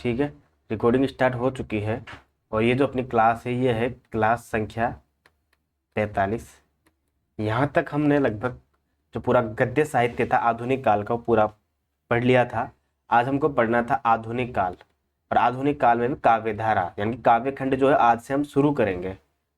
ठीक है, recording start हो चुकी है और ये जो अपनी क्लास है ये है क्लास संख्या 43। यहाँ तक हमने लगभग जो पूरा गद्य साहित्य था आधुनिक काल का वो पूरा पढ़ लिया था। आज हमको पढ़ना था आधुनिक काल, और आधुनिक काल में भी काव्य धारा यानी कि काव्य खंड जो है आज से हम शुरू करेंगे।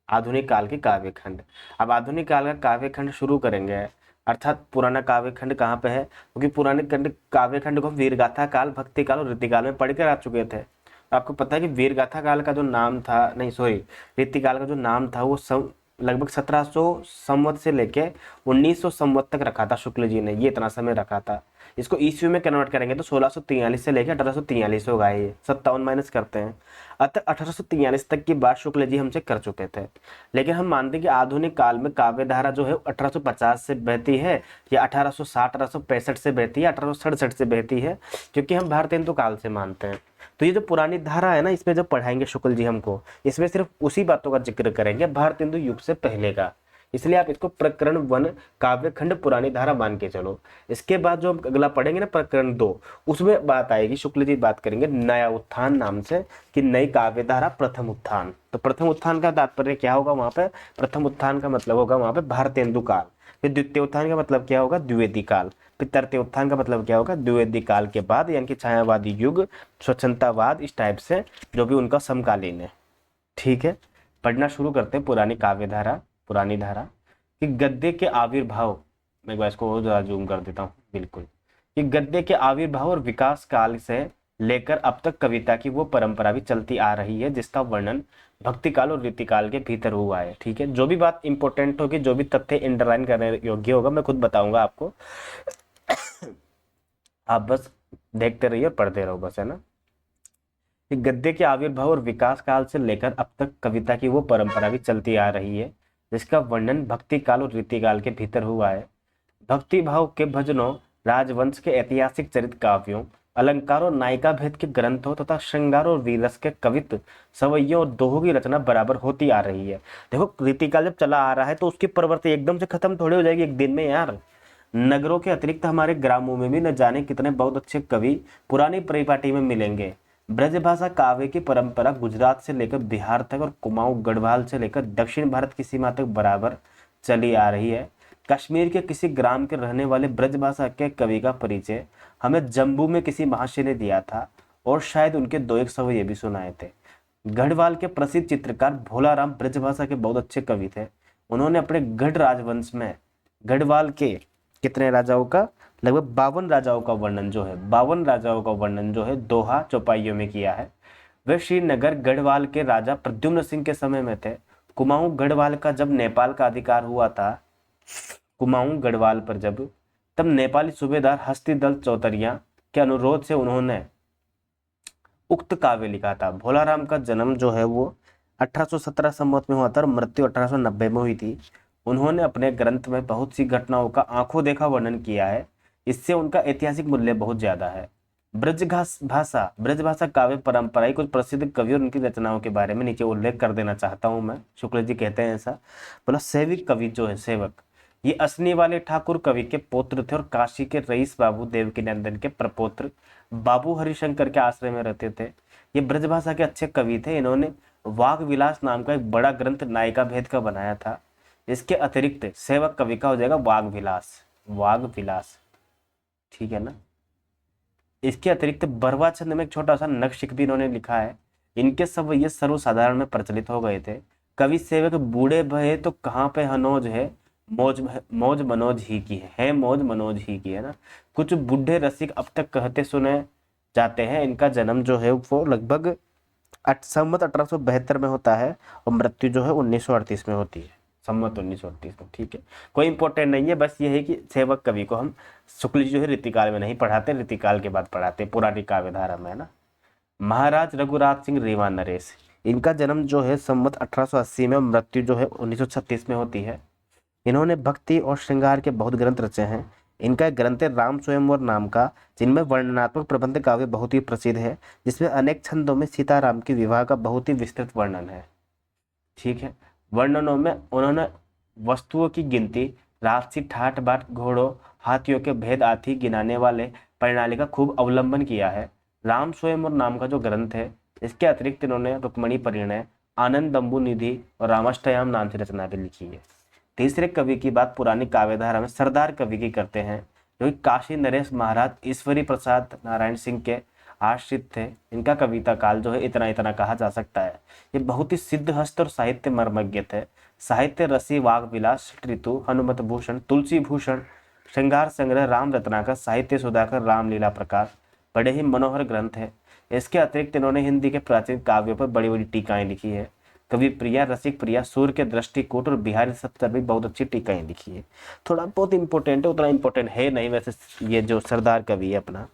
आधुनिक काल के काव्य खंड, अब आधुनिक काल का काव्य खंड शुरू करेंगे, अर्थात पुराना काव्य खंड कहाँ पे है, क्योंकि पुराने खंड काव्य खंड को हम वीरगाथा काल, भक्ति काल और रीतिकाल में पढ़ कर आ चुके थे। तो आपको पता है कि वीरगाथा काल का जो नाम था, नहीं सॉरी, रीतिकाल का जो नाम था वो लगभग 1700 संवत से लेके 1900 संवत तक रखा था शुक्ल जी ने, ये इतना समय रखा था। इसको ईस्वी में कन्वर्ट करेंगे तो 1643 से लेकर 1843 होगा, ये 57 माइनस करते हैं। अतः 1843 तक की बात शुक्ल जी हमसे कर चुके थे। लेकिन हम मानते हैं कि आधुनिक काल में काव्य धारा जो है 1850 से बहती है या 1860 1865 से बहती है, 1867 से बहती है, क्योंकि हम भारतीय हिंदू काल से मानते हैं। तो ये जो पुरानी धारा है ना, इसमें जब पढ़ाएंगे शुक्ल जी हमको, इसमें सिर्फ उसी बातों का जिक्र करेंगे भारत हिंदू युग से पहले का, इसलिए आप इसको प्रकरण 1 काव्य खंड पुरानी धारा मान के चलो। इसके बाद जो हम अगला पढ़ेंगे ना प्रकरण 2, उसमें बात आएगी, शुक्ल जी बात करेंगे नया उत्थान नाम से, कि नई काव्य धारा प्रथम उत्थान। तो प्रथम उत्थान का तात्पर्य क्या होगा वहां पे, प्रथम उत्थान का मतलब होगा वहां पे भारतेंदु काल। फिर द्वितीय उत्थान का मतलब क्या होगा, द्विवेदी काल। फिर तृतीय उत्थान का मतलब क्या होगा, द्विवेदी काल के बाद यानी कि छायावादी युग, स्वच्छंदतावाद, इस टाइप से जो भी उनका समकालीन है। ठीक है, पढ़ना शुरू करते हैं पुरानी काव्य धारा, पुरानी धारा। कि गद्य के आविर्भाव, मैं एक बार इसको और ज़्यादा जूम कर देता हूँ, बिल्कुल, कि गद्य के आविर्भाव और विकास काल से लेकर अब तक कविता की वो परंपरा भी चलती आ रही है जिसका वर्णन भक्ति काल और रीतिकाल के भीतर हुआ है। ठीक है, जो भी बात इंपॉर्टेंट होगी, जो भी तथ्य इंडरलाइन करने योग्य होगा, मैं खुद बताऊंगा आपको, आप बस देखते रहिए और पढ़ते रहो बस, है ना। कि गद्य के आविर्भाव और विकास काल से लेकर अब तक कविता की वो परंपरा भी चलती आ रही है जिसका वर्णन भक्ति काल और रीतिकाल के भीतर हुआ है। भक्ति भाव के भजनों, राजवंश के ऐतिहासिक चरित काव्यों, अलंकार और नायिका भेद के ग्रंथों तथा श्रृंगार और वीरस के कवित्व, सवैयों और दोहों की रचना बराबर होती आ रही है। देखो, रीतिकाल जब चला आ रहा है तो उसकी प्रवृत्ति एकदम से खत्म थोड़ी हो जाएगी एक दिन में यार। नगरों के अतिरिक्त हमारे ग्रामों में भी न जाने कितने बहुत अच्छे कवि पुरानी परिपाटी में मिलेंगे। ब्रजभाषा काव्य की परंपरा गुजरात से लेकर बिहार तक और कुमाऊं गढ़वाल से लेकर दक्षिण भारत की सीमा तक बराबर चली आ रही है। कश्मीर के किसी ग्राम के रहने वाले ब्रजभाषा के कवि का परिचय हमें जम्बू में किसी महाशय ने दिया था और शायद उनके दो एक सवैये भी सुनाए थे। गढ़वाल के प्रसिद्ध चित्रकार भोलाराम ब्रजभाषा के बहुत अच्छे कवि थे। उन्होंने अपने गढ़ राजवंश में गढ़वाल के कितने राजाओं का, लगभग 52 राजाओं का वर्णन जो है, 52 राजाओं का वर्णन जो है दोहा चौपाइयों में किया है। वे श्रीनगर गढ़वाल के राजा प्रद्युम्न सिंह के समय में थे। कुमाऊं गढ़वाल का जब नेपाल का अधिकार हुआ था, कुमाऊं गढ़वाल पर जब, तब नेपाली सूबेदार हस्तिदल चौतरिया के अनुरोध से उन्होंने उक्त काव्य लिखा था। भोलाराम का जन्म जो है वो 1817 संवत में हुआ था और मृत्यु 1890 में हुई थी। उन्होंने अपने ग्रंथ में बहुत सी घटनाओं का आंखों देखा वर्णन किया है, इससे उनका ऐतिहासिक मूल्य बहुत ज्यादा है। ब्रजभाषा काव्य परंपरा कुछ प्रसिद्ध कवियों और उनकी रचनाओं के बारे में नीचे उल्लेख कर देना चाहता हूं मैं। शुक्ल जी कहते हैं ऐसा, बोला सेविक कवि जो है, सेवक, ये असनी वाले ठाकुर कवि के पुत्र थे और काशी के रईस बाबू देवकी नंदन के प्रपौत्र बाबू हरिशंकर के आश्रय में रहते थे। ये ब्रजभाषा के अच्छे कवि थे। इन्होंने वाग विलास नाम का एक बड़ा ग्रंथ नायिका भेद का बनाया था। इसके अतिरिक्त सेवक कवि का हो जाएगा वाग विलास, वाग विलास, ठीक है ना। इसके अतिरिक्त बरवा छंद में एक छोटा सा नक्शिक भी इन्होंने लिखा है। इनके सब ये सर्वसाधारण में प्रचलित हो गए थे। कवि सेवक बूढ़े भये तो कहाँ पे हनोज है, मौज मौज मनोज ही की है मौज मनोज ही की, है ना। कुछ बूढ़े रसिक अब तक कहते सुने जाते हैं। इनका जन्म जो है वो लगभग संवत 1872 में होता है और मृत्यु जो है 1938 में होती है, संवत 1938 में। ठीक है, कोई इंपॉर्टेंट नहीं है, बस ये है कि सेवक कवि को हम शुक्ल जी जो है रीतिकाल में नहीं पढ़ाते, रीतिकाल के बाद पढ़ाते पुरानी काव्य धारा में, है ना। महाराज रघुराज सिंह रीवा नरेश, इनका जन्म जो है संवत 1880 में, मृत्यु जो है 1936 में होती है। इन्होंने भक्ति और श्रृंगार के बहुत ग्रंथ रचे हैं। इनका एक ग्रंथ है राम स्वयंवर नाम का, जिनमें वर्णनात्मक प्रबंध काव्य बहुत ही प्रसिद्ध है, जिसमें अनेक छंदों में सीताराम के विवाह का बहुत ही विस्तृत वर्णन है। ठीक है, वर्णनों में उन्होंने वस्तुओं की गिनती, राजसी ठाट बाट, घोड़ों हाथियों के भेद आदि गिनाने वाले प्रणाली का खूब अवलंबन किया है। राम स्वयंवर नाम का जो ग्रंथ है, इसके अतिरिक्त इन्होंने रुक्मणी परिणय, आनंदम्बु निधि और रामाष्टयाम नाम की रचना भी लिखी है। तीसरे कवि की बात पुरानी काव्यधारा में सरदार कवि की करते हैं, जो कि काशी नरेश महाराज ईश्वरी प्रसाद नारायण सिंह के आश्रित थे। इनका कविता काल जो है इतना इतना कहा जा सकता है। ये बहुत ही सिद्ध हस्त और साहित्य मर्मज्ञ थे। साहित्य रसी वाग विलास ऋतु हनुमत भूषण तुलसी भूषण श्रृंगार संग्रह राम रत्नाकर साहित्य सुधाकर रामलीला प्रकाश बड़े ही मनोहर ग्रंथ है। इसके अतिरिक्त इन्होंने हिंदी के प्राचीन काव्यों पर बड़ी बड़ी टीकाएं लिखी है। कवि प्रिया, रसिक प्रिया, सूर्य के दृष्टिकूट और बिहारी सत्य पर भी बहुत अच्छी टीकाएं लिखी है। थोड़ा बहुत इंपॉर्टेंट है, उतना इंपॉर्टेंट है नहीं वैसे ये जो सरदार कवि है अपना।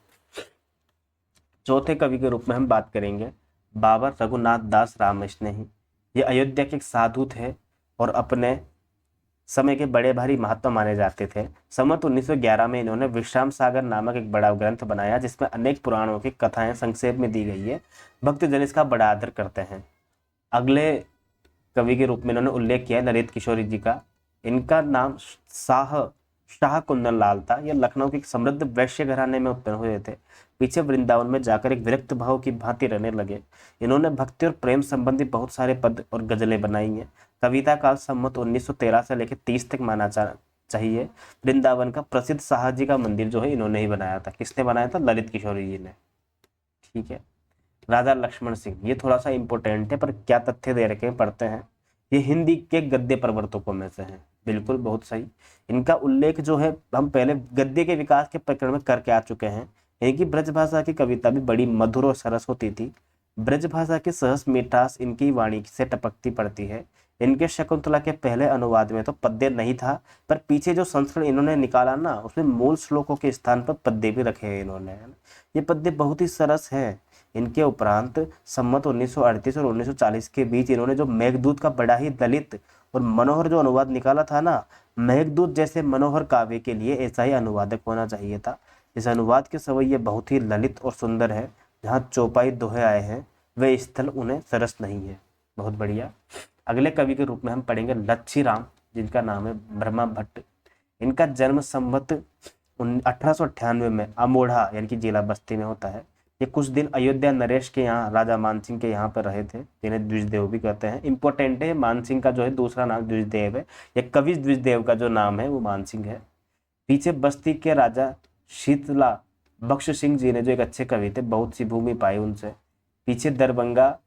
चौथे कवि के रूप में हम बात करेंगे बाबा रघुनाथ दास रामस्नेही। ये अयोध्या के एक साधु थे और अपने समय के बड़े भारी महात्मा माने जाते थे। संवत 1911 में इन्होंने विश्राम सागर नामक एक बड़ा ग्रंथ बनाया, जिसमें अनेक पुराणों की कथाएं संक्षेप में दी गई है। भक्तजन इसका बड़ा आदर करते हैं। अगले कवि के रूप में इन्होंने उल्लेख किया है ललित किशोरी जी का। इनका नाम शाह कुंदन लाल था। यह लखनऊ के समृद्ध वैश्य घराने में उत्पन्न हुए थे। पीछे वृंदावन में जाकर एक विरक्त भाव की भांति रहने लगे। इन्होंने भक्ति और प्रेम संबंधी बहुत सारे पद और गजलें बनाई हैं। कविता काल संवत 1913 से लेकर 30 तक माना चाहिए। वृंदावन का प्रसिद्ध शाह जी का मंदिर जो है इन्होंने ही बनाया था। किसने बनाया था? ललित किशोरी जी ने। ठीक है। राजा लक्ष्मण सिंह, ये थोड़ा सा इंपॉर्टेंट है पर क्या तथ्य दे रखे हैं पढ़ते हैं। ये हिंदी के गद्य प्रवर्तकों में से हैं। बिल्कुल बहुत सही। इनका उल्लेख जो है हम पहले गद्य के विकास के प्रकरण में करके आ चुके हैं। इनकी ब्रज भाषा की कविता भी बड़ी मधुर और सरस होती थी। ब्रज भाषा की सहज मिठास इनकी वाणी से टपकती पड़ती है। इनके शकुंतला के पहले अनुवाद में तो पद्य नहीं था, पर पीछे जो संस्करण इन्होंने निकाला ना, उसमें मूल श्लोकों के स्थान पर पद्य भी रखे हैं इन्होंने। ये पद्य बहुत ही सरस है। इनके उपरांत संवत 1938 और 1940 के बीच इन्होंने जो मेघदूत का बड़ा ही दलित और मनोहर जो अनुवाद निकाला था ना, मेघदूत जैसे मनोहर काव्य के लिए ऐसा ही अनुवादक होना चाहिए था। इस अनुवाद के सवै ये बहुत ही ललित और सुंदर है। जहाँ चौपाई दोहे आए हैं वे स्थल उन्हें सरस नहीं है। बहुत बढ़िया। अगले कवि के रूप में हम पढ़ेंगे लच्छी राम, जिनका नाम है ब्रह्मा भट्ट। इनका जन्म संवत 1898 में अमोढ़ा यानी कि जिला बस्ती में होता है। ये कुछ दिन अयोध्या नरेश के यहाँ राजा मानसिंह के यहाँ पर रहे थे, जिन्हें द्विजदेव भी कहते हैं। इंपॉर्टेंट है, मानसिंह का जो है दूसरा नाम द्विजदेव है। ये कवि द्विजदेव का जो नाम है वो मानसिंह है। पीछे बस्ती के राजा शीतला बख्श सिंह जी ने जो एक अच्छे कवि थे, बहुत सी भूमि पाई उनसे। पीछे दरभंगा,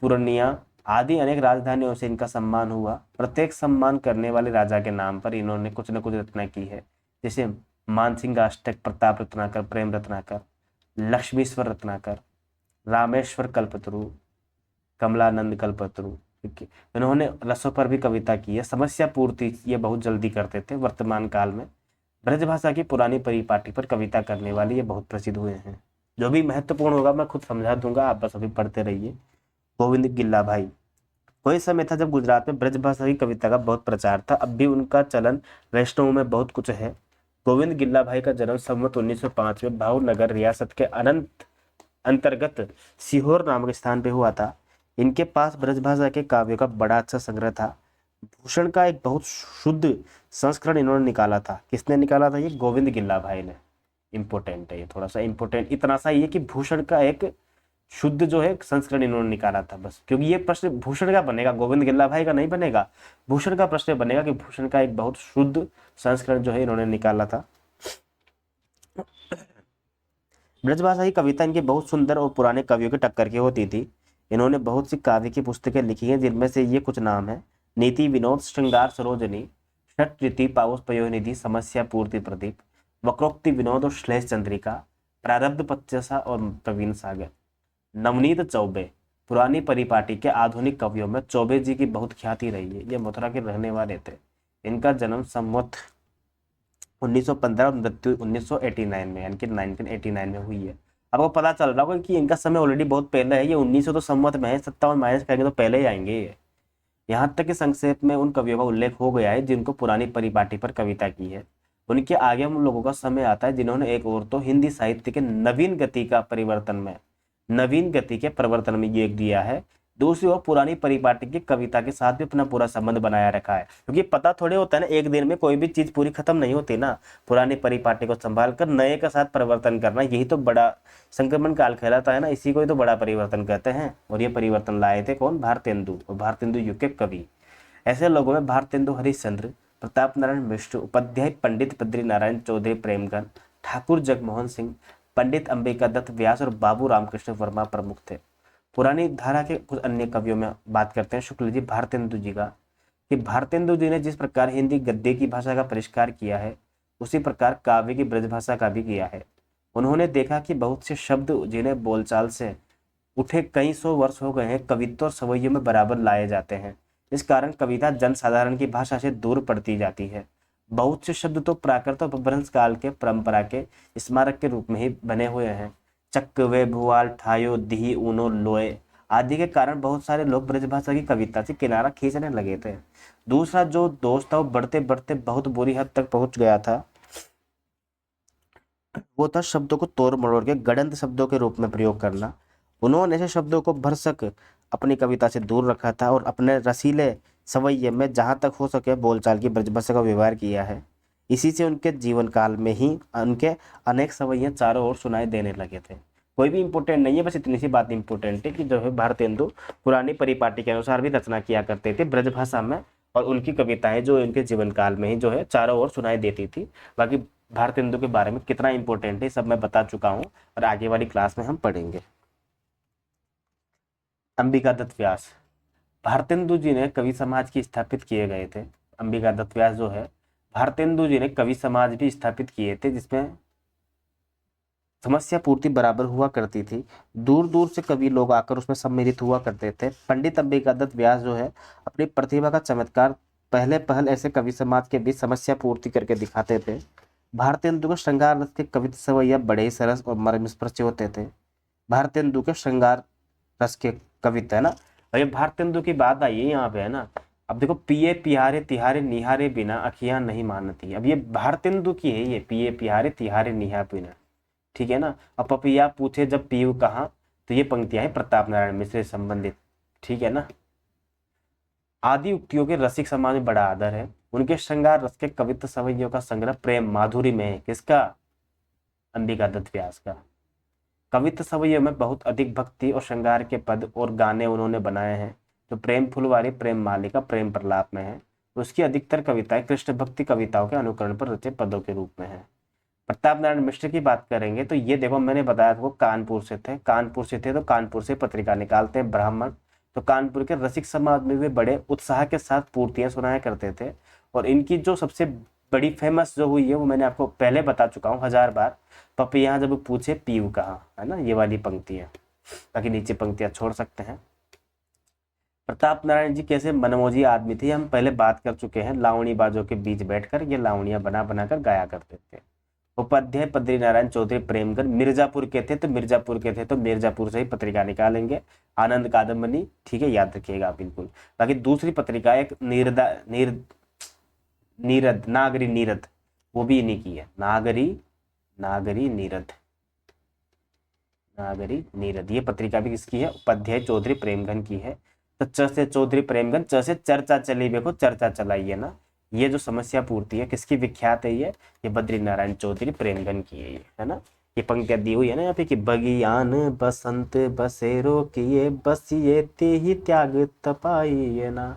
पूर्णिया आदि अनेक राजधानियों से इनका सम्मान हुआ। प्रत्येक सम्मान करने वाले राजा के नाम पर इन्होंने कुछ न कुछ रचना की है, जैसे मानसिंह अष्टक, प्रताप रत्नाकर, प्रेम रत्नाकर, लक्ष्मीश्वर रत्नाकर, रामेश्वर कल्पतरु, कमलानंद कल्पतरु। ठीक है। इन्होंने रसों पर भी कविता की है। समस्या पूर्ति ये बहुत जल्दी करते थे। वर्तमान काल में ब्रजभाषा की पुरानी परिपाटी पर कविता करने वाले ये बहुत प्रसिद्ध हुए हैं। जो भी महत्वपूर्ण होगा मैं खुद समझा दूंगा, आप बस अभी पढ़ते रहिए। गोविंद गिल्ला भाई, कोई समय था जब गुजरात में ब्रजभाषा की कविता का बहुत प्रचार था। अब भी उनका चलन वैष्णव में बहुत कुछ है। गोविंद गिल्ला भाई का जन्म संवत 1905 में भावनगर रियासत के अंतर्गत सीहोर नामक स्थान पे हुआ था। इनके पास ब्रजभाषा के काव्यों का बड़ा अच्छा संग्रह था। भूषण का एक बहुत शुद्ध संस्करण इन्होंने निकाला था। किसने निकाला था? ये गोविंद गिल्ला भाई ने। इंपॉर्टेंट है ये, थोड़ा सा इंपॉर्टेंट इतना सा ये कि भूषण का एक शुद्ध जो है संस्करण इन्होंने निकाला था बस। क्योंकि ये प्रश्न भूषण का बनेगा, गोविंद गिल्ला भाई का नहीं बनेगा। भूषण का प्रश्न बनेगा कि भूषण का एक बहुत शुद्ध संस्करण जो है इन्होंने निकाला था। ब्रजभाषा की कविता इनकी बहुत सुंदर और पुराने कवियों की टक्कर की होती थी। इन्होंने बहुत सी काव्य की पुस्तकें लिखी हैं, जिनमें से ये कुछ नाम है। नीति विनोद, श्रृंगार सरोजनी, षट रीति, पावस पयोनिधि, समस्या पूर्ति प्रदीप, वक्रोक्ति विनोद और श्लेष चंद्रिका, प्रारब्ध पत्यसा और प्रवीण सागर। नवनीत चौबे, पुरानी परिपाटी के आधुनिक कवियों में चौबे जी की बहुत ख्याति रही है। ये मथुरा के रहने वाले थे। इनका जन्म संवत 1915 और मृत्यु 1989 में यानी कि 1989 में हुई है। आपको पता चल रहा होगा कि इनका समय ऑलरेडी बहुत पहले है। ये 1900 तो संवत में है, 57 माइनस करेंगे तो पहले ही आएंगे ये। यहाँ तक कि संक्षेप में उन कवियों का उल्लेख हो गया है जिनको पुरानी परिपाटी पर कविता की है। उनके आगे हम लोगों का समय आता है जिन्होंने एक और तो हिंदी साहित्य के नवीन गति के प्रवर्तन में योग दिया है, दूसरी ओर पुरानी परिपाटी की कविता के साथ भी अपना पूरा संबंध बनाया रखा है, क्योंकि पता थोड़े होता है ना एक दिन में कोई भी चीज पूरी खत्म नहीं होती ना। पुरानी परिपाटी को संभाल कर नए के साथ परिवर्तन करना, यही तो बड़ा संक्रमण काल कहलाता है ना, इसी को ही तो बड़ा परिवर्तन कहते हैं। और ये परिवर्तन लाए थे कौन? भारतेंदु, और भारतेंदु युग के कवि। ऐसे लोगों में भारतेंदु हरिश्चंद्र, प्रताप नारायण मिश्र, उपाध्याय पंडित बद्री नारायण चौधरी प्रेमगन, ठाकुर जगमोहन सिंह, पंडित अंबिका दत्त व्यास और बाबू रामकृष्ण वर्मा प्रमुख थे। पुरानी धारा के कुछ अन्य कवियों में बात करते हैं शुक्ल जी, भारतेंदु जी का, कि भारतेंदु जी ने जिस प्रकार हिंदी गद्य की भाषा का परिष्कार किया है, उसी प्रकार काव्य की ब्रजभाषा का भी किया है। उन्होंने देखा कि बहुत से शब्द जिन्हें बोलचाल से उठे कई सौ वर्ष हो गए हैं, कवित्व और सवैयों में बराबर लाए जाते हैं। इस कारण कविता जनसाधारण की भाषा से दूर पड़ती जाती है। बहुत से शब्द तो प्राकृत और अपभ्रंश काल के परंपरा के स्मारक के रूप में ही बने हुए हैं। चक्क वे भुआल ठायो दी ऊनो लोए आदि के कारण बहुत सारे लोग ब्रजभाषा की कविता से किनारा खींचने लगे थे। दूसरा जो दोष था वो बढ़ते बढ़ते बहुत बुरी हद तक पहुंच गया था, वो था शब्दों को तोड़ मरोड़ के गड़ंत शब्दों के रूप में प्रयोग करना। उन्होंने ऐसे शब्दों को भरसक अपनी कविता से दूर रखा था और अपने रसीले सवैये में जहाँ तक हो सके बोलचाल की ब्रजभाषा का व्यवहार किया है। इसी से उनके जीवन काल में ही उनके अनेक सवैये चारों ओर सुनाई देने लगे थे। कोई भी इंपॉर्टेंट नहीं है, बस इतनी सी बात इंपॉर्टेंट है कि जो है भारतेंदु पुरानी परिपाटी के अनुसार भी रचना किया करते थे ब्रजभाषा में, और उनकी कविताएं जो उनके जीवन काल में ही जो है चारों ओर सुनाई देती थी। बाकी भारतेंदु के बारे में कितना इंपॉर्टेंट है सब मैं बता चुका हूँ, और आगे वाली क्लास में हम पढ़ेंगे। अंबिका दत्त व्यास, भारतेंदु जी ने कवि समाज की स्थापित किए गए थे। अंबिका दत्त व्यास जो है, भारतेंदु जी ने कवि समाज भी स्थापित किए थे, जिसमें समस्या पूर्ति बराबर हुआ करती थी। दूर दूर से कवि लोग आकर उसमें सम्मिलित हुआ करते थे। पंडित अंबिका दत्त व्यास जो है अपनी प्रतिभा का चमत्कार पहले पहल ऐसे कवि समाज के बीच समस्या पूर्ति करके दिखाते थे। भारतेंदु के श्रृंगार रस के कविता सवैया बड़े ही सरस और मर्मस्पर्शी होते थे। भारतेंदु के श्रृंगार रस के कविता है ना, और ये भारतेंदु की बात आई है यहाँ पे है ना। अब देखो, पिए पिहारे तिहारे निहारे बिना अखियां नहीं मानती, अब ये भारतेंदु की है, ये पिए पिहारे तिहारे निहारे बिना, ठीक है ना। अब पपिया पूछे जब पीयू कहाँ, तो ये पंक्तियां हैं प्रताप नारायण मिश्र से संबंधित, ठीक है ना। आदि उक्तियों के रसिक समाज में बड़ा आदर है। उनके श्रृंगार रस के कवित्व सवैयों का संग्रह प्रेम माधुरी में है। किसका? अंबिका दत्त व्यास का। कवित्व सवैयों में बहुत अधिक भक्ति और श्रृंगार के पद और गाने उन्होंने बनाए हैं, जो प्रेम फुलवारी, प्रेम मालिका, प्रेम प्रलाप में है। उसकी अधिकतर कविताएं कृष्ण भक्ति कविताओं के अनुकरण पर रचे पदों के रूप में है। प्रताप नारायण मिश्र की बात करेंगे तो ये देखो, मैंने बताया था वो कानपुर से थे, तो कानपुर से पत्रिका निकालते हैं ब्राह्मण। तो कानपुर के रसिक समाज में वे बड़े उत्साह के साथ पूर्तियां सुनाया करते थे। और इनकी जो सबसे बड़ी फेमस जो हुई है वो मैंने आपको पहले बता चुका हूँ 1000 बार। पपिया जब पूछे पीयू कहाँ, है ना, ये वाली पंक्ति है। बाकी नीचे पंक्तियां छोड़ सकते हैं। प्रताप नारायण जी कैसे मनमोजी आदमी थे हम पहले बात कर चुके हैं। लावणी बाजों के बीच बैठकर ये लावणियां बना बनाकर गाया करते थे। उपाध्याय बद्री नारायण चौधरी प्रेमगन मिर्जापुर के थे, तो मिर्जापुर से ही पत्रिका निकालेंगे। आनंद कादम्बनी, ठीक है, याद रखिएगा बिल्कुल। बाकी दूसरी पत्रिका एक नागरी नीरद, वो भी इन्हीं की है। नागरी नीरद ये पत्रिका भी किसकी है? उपाध्याय चौधरी प्रेमगन की है। तो च से चौधरी प्रेमगन, च से चर्चा चली, देखो चर्चा चलाइए ना। ये जो समस्या पूर्ति है किसकी विख्यात है? ये बद्री नारायण चौधरी प्रेमगन की है, ये है ना। ये पंक्तियां दी हुई है ना यहाँ पे कि बगियान बसंत बसेरो किए बसिए ते ही त्याग तपाइए ना,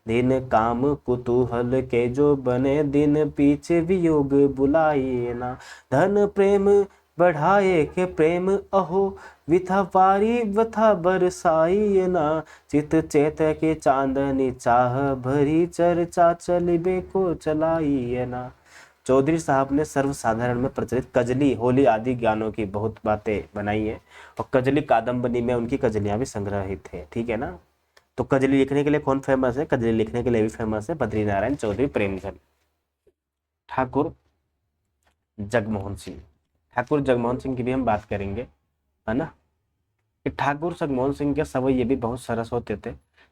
दिन काम कुतूहल के जो बने दिन पीछे वियोग बुलाइए ना, धन प्रेम बढ़ाए के प्रेम अहो विथा पारी वथा बरसाइए ना, चित चेत के चांदनी चाह भरी चर्चा चलिबे को चलाइए ना। चौधरी साहब ने सर्वसाधारण में प्रचलित कजली, होली आदि गानों की बहुत बातें बनाई है, और कजली कादम्बनी में उनकी कजलियां भी संग्रहित है, ठीक है ना। तो कजली लिखने के लिए कौन फेमस है? कजली लिखने के लिए भी फेमस है बद्री नारायण चौधरी प्रेमगन। ठाकुर जगमोहन सिंह, ठाकुर जगमोहन सिंह की भी हम बात करेंगे, है ना। कि ठाकुर जगमोहन सिंह के सवैये भी बहुत सरस होते थे।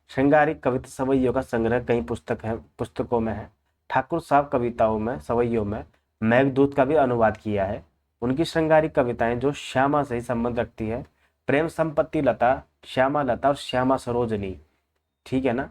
श्रृंगारिक कविता सवैयों का संग्रह कई पुस्तकों में है। ठाकुर साहब कविताओं में, सवैयों में मेघदूत का भी अनुवाद किया है। उनकी श्रृंगारिक कविताएं जो श्यामा से ही संबंध रखती है, प्रेम संपत्ति लता, श्यामा लता और श्यामा सरोजनी, ठीक है ना,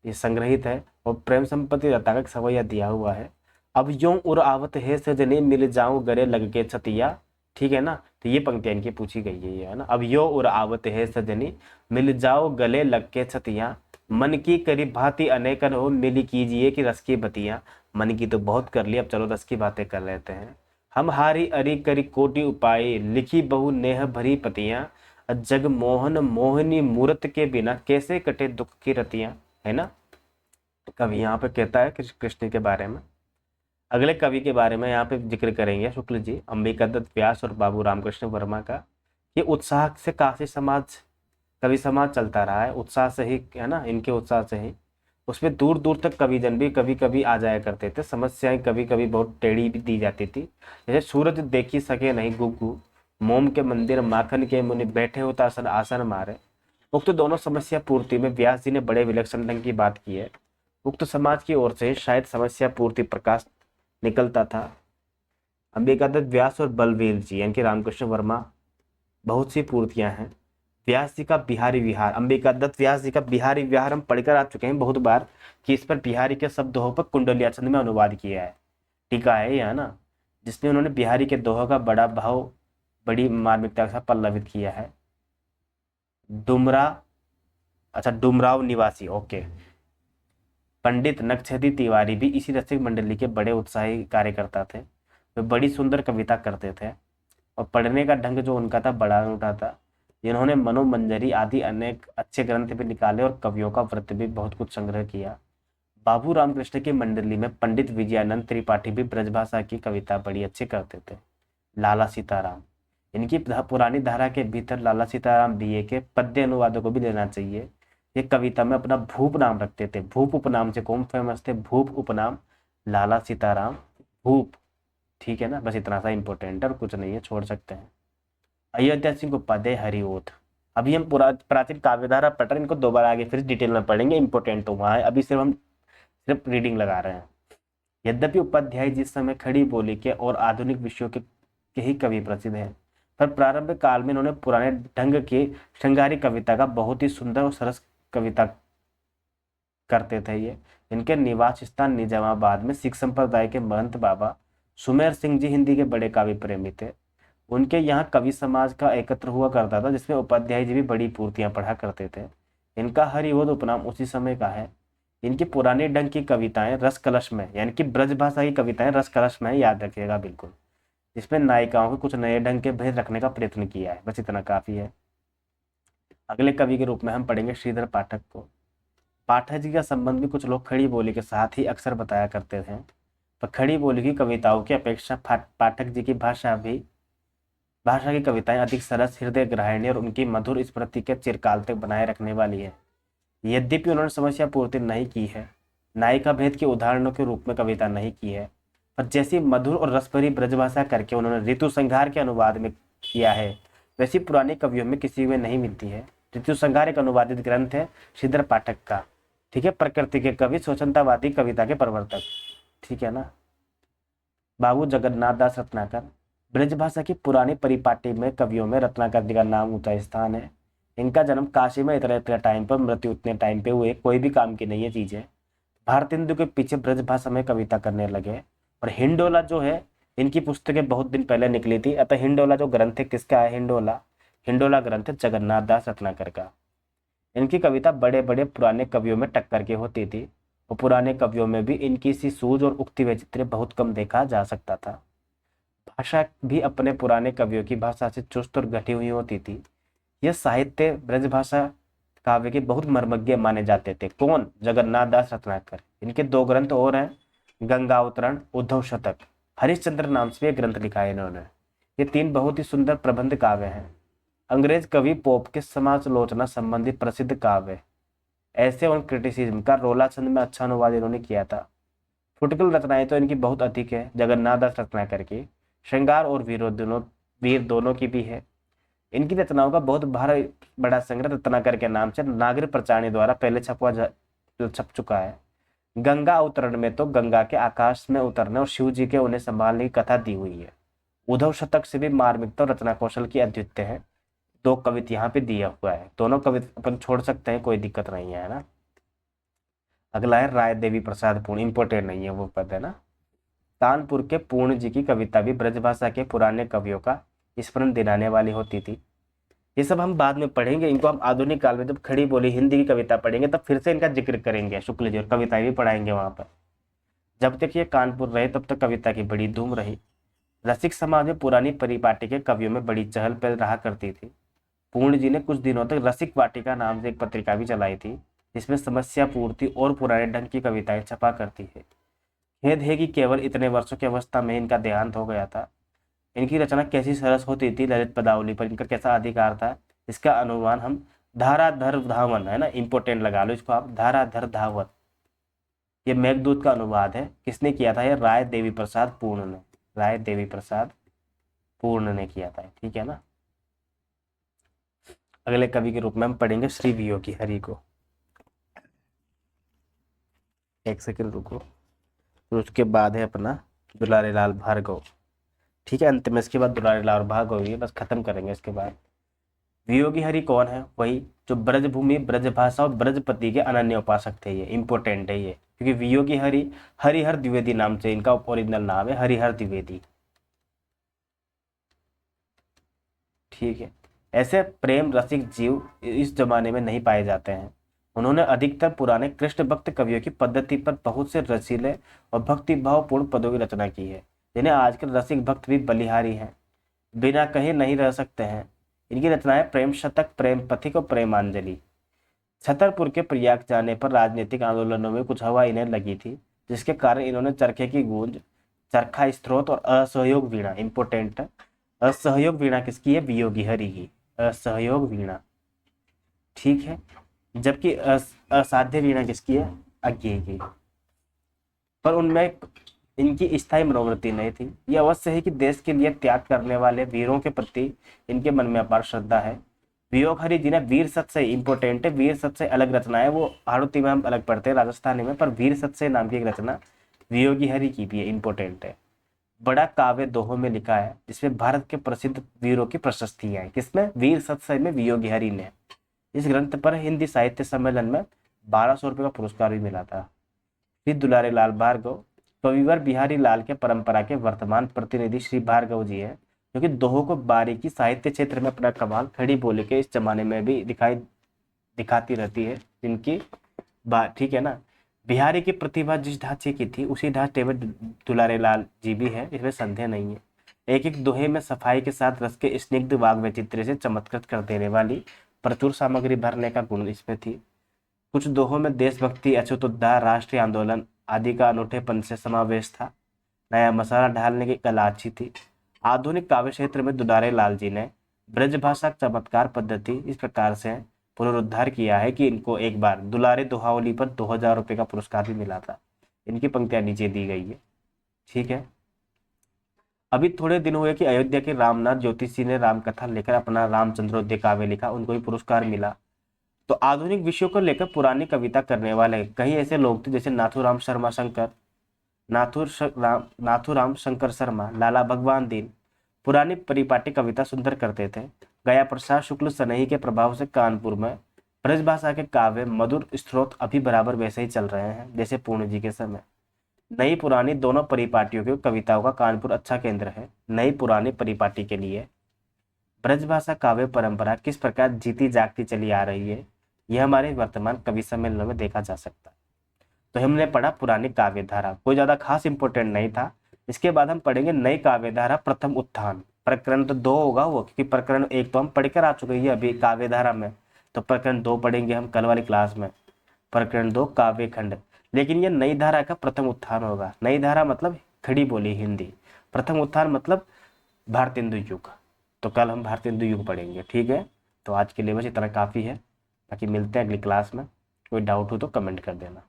ये संग्रहित है। और प्रेम संपत्ति लता का एक सवैया दिया हुआ है। अब यूं उर आवत है सजनी, मिल जाऊं गले लग के छतिया, ठीक है ना, तो ये पंक्तियां इनकी पूछी गई है, ये है ना। अब यो उर आवत है सजनी, मिल जाओ गले लग के छतिया, मन की करी भांति अनेकन हो, मिली कीजिए कि रस की बतियां। मन की तो बहुत कर ली, अब चलो रस की बातें कर लेते हैं। हम हारी अरी करी कोटि उपाय, लिखी बहु नेह भरी पतियां, जग मोहन मोहिनी मूरत के बिना, कैसे कटे दुख की रतियां, है ना। कवि यहाँ पे कहता है कृष्ण के बारे में। अगले कवि के बारे में यहाँ पे जिक्र करेंगे शुक्ल जी, अंबिका दत्त व्यास और बाबू रामकृष्ण वर्मा का। ये उत्साह से काशी समाज, कवि समाज चलता रहा है, उत्साह से ही, है ना, इनके उत्साह से ही। उसमें दूर दूर तक कविजन भी कभी कभी आ जाया करते थे। समस्याएं कभी कभी बहुत टेढ़ी भी दी जाती थी, जैसे सूरज देखी सके नहीं गुग्गू, मोम के मंदिर माखन के मुनि, बैठे होता आसन आसन मारे। उक्त दोनों समस्या पूर्ति में व्यास जी ने बड़े विलक्षण ढंग की बात की है। उक्त समाज की ओर से शायद समस्या पूर्ति प्रकाश निकलता था। अंबिका दत्त व्यास और बलवीर जी यानी कि रामकृष्ण वर्मा, बहुत सी पूर्तियां हैं। व्यास जी का बिहारी विहार, अंबिका दत्त व्यास जी का बिहारी विहार हम पढ़कर आ चुके हैं बहुत बार, कि इस पर बिहारी के शब्द दोहों पर कुंडलियाचंद में अनुवाद किया है, टीका है यह ना, जिसमें उन्होंने बिहारी के दोहों का बड़ा भाव बड़ी मार्मिकता के साथ पल्लवित किया है। डुमरा, अच्छा डुमराव निवासी, ओके। पंडित नक्शदी तिवारी भी इसी रसिक मंडली के बड़े उत्साही कार्यकर्ता थे। वे बड़ी सुंदर कविता करते थे और पढ़ने का ढंग जो उनका था बड़ा अनूठा था। जिन्होंने मनोमंजरी आदि अनेक अच्छे ग्रंथ भी निकाले और कवियों का वृत्त भी बहुत कुछ संग्रह किया। बाबू रामकृष्ण की मंडली में पंडित विजयानंद त्रिपाठी भी ब्रजभाषा की कविता बड़ी अच्छी करते थे। लाला सीताराम, इनकी पुरानी धारा के भीतर लाला सीताराम बीए के पद्य अनुवादों को भी लेना चाहिए। ये कविता में अपना भूप नाम रखते थे, भूप उपनाम से कौन फेमस थे, भूप उपनाम लाला सीताराम भूप, ठीक है ना। बस इतना सा इंपॉर्टेंट है और कुछ नहीं है, छोड़ सकते हैं। अयोध्या सिंह उपाध्याय हरिओथ, अभी हम पूरा प्राचीन काव्यधारा पढ़ रहे हैं, इनको दोबारा आगे फिर डिटेल में पढ़ेंगे, इंपॉर्टेंट तो वहाँ है, अभी सिर्फ हम सिर्फ रीडिंग लगा रहे हैं। यद्यपि उपाध्याय जिस समय खड़ी बोली के और आधुनिक विषयों के ही कवि प्रसिद्ध हैं, पर प्रारंभिक काल में इन्होंने पुराने ढंग की श्रृंगारी कविता का बहुत ही सुंदर और सरस कविता करते थे। ये इनके निवास स्थान निजामाबाद में सिख संप्रदाय के महंत बाबा सुमेर सिंह जी हिंदी के बड़े काव्य प्रेमी थे। उनके यहाँ कवि समाज का एकत्र हुआ करता था, जिसमें उपाध्याय जी भी बड़ी पूर्तियां पढ़ा करते थे। इनका हरिओद उपनाम उसी समय का है। इनकी पुराने ढंग की कविताएं रस कलश में, यानी कि ब्रजभाषा की कविताएं रस कलश में, याद रखिएगा बिल्कुल, जिसमें नायिकाओं के कुछ नए ढंग के भेद रखने का प्रयत्न किया है। बस इतना काफी है। अगले कवि के रूप में हम पढ़ेंगे श्रीधर पाठक को। पाठक जी का संबंध भी कुछ लोग खड़ी बोली के साथ ही अक्सर बताया करते थे, पर खड़ी बोली की कविताओं की अपेक्षा पाठक जी की भाषा की कविताएं अधिक सरस, हृदय ग्राहिणी और उनकी मधुर स्मृति के चिरकाल तक बनाए रखने वाली है। यद्यपि उन्होंने समस्या पूर्ति नहीं की है, नायिका भेद के उदाहरणों के रूप में कविता नहीं की है, पर जैसी मधुर और रसभरी ब्रजभाषा करके उन्होंने ऋतु संहार के अनुवाद में किया है, वैसी पुरानी कवियों में किसी में नहीं मिलती है। ऋतु संहार एक अनुवादित ग्रंथ है श्रीधर पाठक का, ठीक है, प्रकृति के कवि, स्वतंत्रवादी कविता के प्रवर्तक, ठीक है ना। बाबू जगन्नाथ दास रत्नाकर, ब्रजभाषा की पुरानी परिपाटी में कवियों में रत्नाकर जी का नाम ऊंचा स्थान है। इनका जन्म काशी में इतने इतने टाइम पर, मृत्यु उतने टाइम पे हुए, कोई भी काम की नहीं है चीजें। भारतेंदु के पीछे ब्रजभाषा में कविता करने लगे। और हिंडोला जो है, इनकी पुस्तकें बहुत दिन पहले निकली थी, अतः हिंडोला जो ग्रंथ है किसका है, हिंडोला ग्रंथ है जगन्नाथ दास रत्नाकर का। इनकी कविता बड़े बड़े पुराने कवियों में टक्कर के होती थी, और पुराने कवियों में भी इनकी सी सूझ और उक्ति वैचित्र्य बहुत कम देखा जा सकता था। भाषा भी अपने पुराने कवियों की भाषा से चुस्त और घटी हुई होती थी। यह साहित्य ब्रजभाषा काव्य के बहुत मर्मज्ञ माने जाते थे। कौन, जगन्नाथ दास रत्नाकर। इनके दो ग्रंथ और हैं, गंगावतरण, उद्धव शतक, हरिश्चंद्र नाम से एक ग्रंथ लिखा है इन्होंने। ये तीन बहुत ही सुंदर प्रबंध काव्य हैं। अंग्रेज कवि पोप के समालोचना संबंधी प्रसिद्ध काव्य ऐसे और क्रिटिसिज्म का रोलाचंद में अच्छा अनुवाद इन्होंने किया था। फुटकल रचनाएं तो इनकी बहुत अधिक है, जगन्नाथ दास रत्नाकर की। श्रृंगार और वीर दोनों की भी है। इनकी रचनाओं का बहुत बड़ा संग्रह रत्नाकर के नाम से नागर प्रचारणी द्वारा पहले छप चुका है। गंगा अवतरण में तो गंगा के आकाश में उतरने और शिव जी के उन्हें संभालने की कथा दी हुई है। उद्धव शतक से भी मार्मिकता और रचना कौशल की अद्वितीय है। दो कवित यहाँ पे दिया हुआ है, दोनों कवित अपन छोड़ सकते हैं, कोई दिक्कत नहीं है ना। अगला है राय देवी प्रसाद पूर्ण, इंपॉर्टेंट नहीं है वो पद है ना। कानपुर के पूर्ण जी की कविता भी ब्रजभाषा के पुराने कवियों का स्मरण दिलाने वाली होती थी। ये सब हम बाद में पढ़ेंगे, इनको हम आधुनिक काल में जब खड़ी बोली हिंदी की कविता पढ़ेंगे तब फिर से इनका जिक्र करेंगे, शुक्ल जी, और कविताएं भी पढ़ाएंगे वहां पर। जब तक ये कानपुर रहे तब तक कविता की बड़ी धूम रही। रसिक समाज में पुरानी परिपाटी के कवियों में बड़ी चहल पहल रहा करती थी। पूर्ण जी ने कुछ दिनों तक रसिक वाटिका नाम से एक पत्रिका भी चलाई थी, जिसमें समस्या पूर्ति और पुराने ढंग की कविताएं छपा करती है। खेद है कि केवल इतने वर्षों की अवस्था में इनका देहांत हो गया था। इनकी रचना कैसी सरस होती थी, ललित पदावली पर इनका कैसा अधिकार था, इसका अनुमान हम धाराधर धावन, है ना, इंपोर्टेंट लगा लो इसको आप, धाराधर धावन, ये मेघदूत का अनुवाद है। किसने किया था? ये राय देवी प्रसाद पूर्ण ने, राय देवी प्रसाद पूर्ण ने किया था, ठीक है ना। अगले कवि के रूप में हम पढ़ेंगे श्री वियोगी हरि को। एक सेकंड रुको, फिर उसके बाद है अपना दुलारे लाल भार्गव, ठीक है। अंत में इसके बाद दुलारे लाल भार्गव, ये बस खत्म करेंगे इसके बाद। वियोगी हरि कौन है? वही जो ब्रजभूमि, ब्रजभाषा और ब्रजपति के अनन्य उपासक थे। ये इंपॉर्टेंट है ये, क्योंकि वियोगी हरि हरिहर द्विवेदी नाम से इनका ओरिजिनल नाम है, हरिहर द्विवेदी, ठीक है। ऐसे प्रेम रसिक जीव इस जमाने में नहीं पाए जाते हैं। उन्होंने अधिकतर पुराने कृष्ण भक्त कवियों की पद्धति पर बहुत से रसीले और भक्ति भावपूर्ण पदों की रचना की है, जिन्हें आजकल रसिक भक्त भी बलिहारी हैं, बिना कहे नहीं रह सकते हैं। इनकी रचनाएं प्रेम शतक, प्रेम पथिक और प्रेमांजलि। छतरपुर के प्रयाग जाने पर राजनीतिक आंदोलनों में कुछ हवा इन्हें लगी थी, जिसके कारण इन्होंने चरखे की गूंज, चरखा स्त्रोत और असहयोग वीणा, इंपोर्टेंट, असहयोग वीणा किसकी है? वियोगी हरि की, असहयोग वीणा, ठीक है। जबकि असाध्य वीणा किसकी है? अज्ञेय की। पर उनमें इनकी स्थायी मनोवृत्ति नहीं थी। ये अवश्य है कि देश के लिए त्याग करने वाले वीरों के प्रति इनके मन में अपार श्रद्धा है। वियोग हरि जी ने वीर सत से, इंपोर्टेंट है, वीर सत से अलग रचना है, वो हाड़ोती में हम अलग पढ़ते हैं राजस्थानी में, पर वीर सत से नाम की एक रचना वियोगी हरि की भी है, इंपोर्टेंट है। बड़ा काव्य दोहों में लिखा है, जिसमें भारत के प्रसिद्ध वीरों की प्रशस्तियां हैं। किसमें? वीर सत्सय में वियोगी हरि ने। इस ग्रंथ पर हिंदी साहित्य सम्मेलन में 1200 रुपये का पुरस्कार भी मिला था। फिर दुलारे लाल भार्गव कविवर बिहारी लाल के परंपरा के वर्तमान प्रतिनिधि श्री भार्गव जी है, जो कि दोहों को बारीकी साहित्य क्षेत्र में अपना कमाल खड़ी बोली के इस जमाने में भी दिखाती रहती है जिनकी बात, ठीक है ना। बिहारी की प्रतिभा जिस ढांचे की थी उसी ढांचे में दुलारे लाल जी भी है, इसमें संदेह नहीं है। एक एक दोहे में सफाई के साथ रस के स्निग्ध वाग वैचित्र्य से चमत्कृत कर देने वाली प्रचुर सामग्री भरने का गुण इसमें थी। कुछ दोहों में देशभक्ति, अछूत उद्धार, राष्ट्रीय आंदोलन आदि का अनूठेपन से समावेश था। नया मसाला ढालने की कला अच्छी थी। आधुनिक काव्य क्षेत्र में दुलारे लाल जी ने ब्रजभाषा चमत्कार पद्धति इस प्रकार से पुनरुद्धार किया है कि इनको एक बार दुलारे दोहावली पर 2000 रुपये का पुरस्कार भी मिला था। इनकी पंक्तियां नीचे दी गई है, ठीक है। अभी थोड़े दिन हुए कि अयोध्या के रामनाथ ज्योतिषी ने रामकथा लेकर अपना रामचंद्रोदय काव्य लिखा, उनको भी पुरस्कार मिला। तो आधुनिक विषयों को लेकर पुरानी कविता करने वाले कई ऐसे लोग थे, जैसे नाथुराम शर्मा शंकर, नाथुराम शंकर शर्मा, लाला भगवान दीन पुरानी परिपाटी कविता सुंदर करते थे। गया प्रसाद शुक्ल सनही के प्रभाव से कानपुर में ब्रजभाषा के काव्य मधुर स्रोत अभी बराबर वैसे ही चल रहे हैं जैसे पूर्ण जी के समय। नई पुरानी दोनों परिपाटियों की कविताओं का कानपुर अच्छा केंद्र है। नई पुरानी परिपाटी के लिए ब्रजभाषा काव्य परंपरा किस प्रकार जीती जागती चली आ रही है, यह हमारे वर्तमान कवि सम्मेलन में देखा जा सकता है। तो हमने पढ़ा पुरानी काव्य धारा, कोई ज्यादा खास इंपोर्टेंट नहीं था। इसके बाद हम पढ़ेंगे नई काव्य धारा प्रथम उत्थान। प्रकरण तो 2 होगा वो, क्योंकि प्रकरण 1 तो हम पढ़कर आ चुके हैं अभी काव्य धारा में, तो प्रकरण 2 पढ़ेंगे हम कल वाली क्लास में, प्रकरण 2 काव्य खंड। लेकिन ये नई धारा का प्रथम उत्थान होगा। नई धारा मतलब खड़ी बोली हिंदी, प्रथम उत्थान मतलब भारतेंदु युग। तो कल हम भारतेंदु युग पढ़ेंगे, ठीक है। तो आज के लिए बस इतना काफ़ी है, बाकी मिलते हैं अगली क्लास में। कोई डाउट हो तो कमेंट कर देना।